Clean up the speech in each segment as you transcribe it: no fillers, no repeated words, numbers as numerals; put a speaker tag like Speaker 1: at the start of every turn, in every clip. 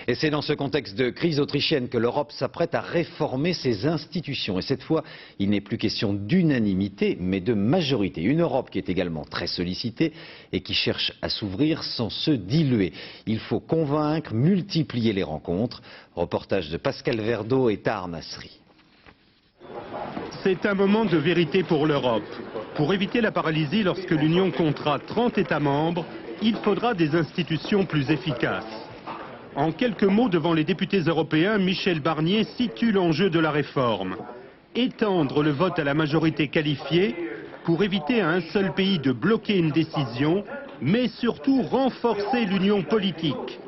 Speaker 1: Et c'est dans ce contexte de crise autrichienne que l'Europe s'apprête à réformer ses institutions. Et cette fois, il n'est plus question d'unanimité, mais de majorité. Une Europe qui est également très sollicitée et qui cherche à s'ouvrir sans se diluer. Il faut convaincre, multiplier les rencontres. Reportage de Pascal Verdeau et Tahar Nasri.
Speaker 2: C'est un moment de vérité pour l'Europe. Pour éviter la paralysie lorsque l'Union comptera 30 États membres, il faudra des institutions plus efficaces. En quelques mots devant les députés européens, Michel Barnier situe l'enjeu de la réforme. Étendre le vote à la majorité qualifiée pour éviter à un seul pays de bloquer une décision, mais surtout renforcer l'union politique.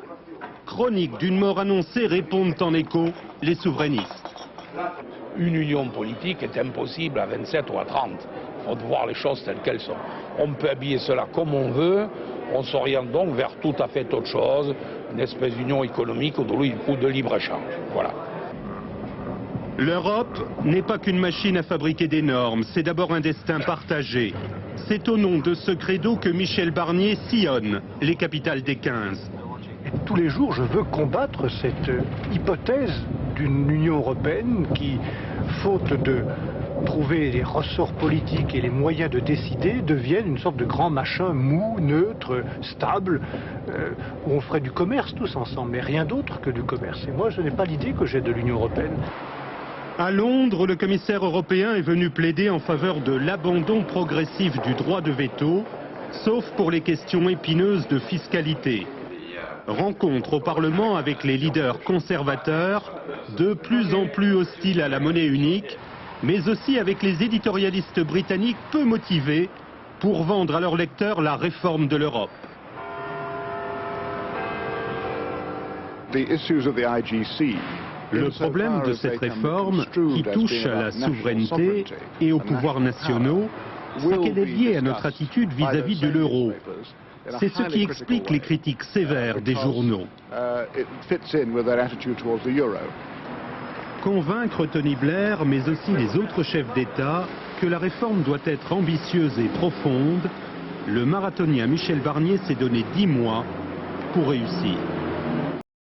Speaker 2: Chronique d'une mort annoncée répondent en écho les souverainistes.
Speaker 3: Une union politique est impossible à 27 ou à 30. Il faut voir les choses telles qu'elles sont. On peut habiller cela comme on veut, on s'oriente donc vers tout à fait autre chose, une espèce d'union économique ou de libre-échange. Voilà.
Speaker 2: L'Europe n'est pas qu'une machine à fabriquer des normes, c'est d'abord un destin partagé. C'est au nom de ce credo que Michel Barnier sillonne les capitales des 15.
Speaker 4: Et tous les jours, je veux combattre cette hypothèse d'une Union européenne qui, faute de trouver les ressorts politiques et les moyens de décider, devienne une sorte de grand machin mou, neutre, stable, où on ferait du commerce tous ensemble, mais rien d'autre que du commerce. Et moi, je n'ai pas l'idée que j'ai de l'Union européenne.
Speaker 2: À Londres, le commissaire européen est venu plaider en faveur de l'abandon progressif du droit de veto, sauf pour les questions épineuses de fiscalité. Rencontre au Parlement avec les leaders conservateurs, de plus en plus hostiles à la monnaie unique, mais aussi avec les éditorialistes britanniques peu motivés pour vendre à leurs lecteurs la réforme de l'Europe. Le problème de cette réforme, qui touche à la souveraineté et aux pouvoirs nationaux, c'est qu'elle est liée à notre attitude vis-à-vis de l'euro. C'est ce qui explique les critiques sévères des journaux. Convaincre Tony Blair, mais aussi les autres chefs d'État, que la réforme doit être ambitieuse et profonde, le marathonien Michel Barnier s'est donné 10 mois pour réussir.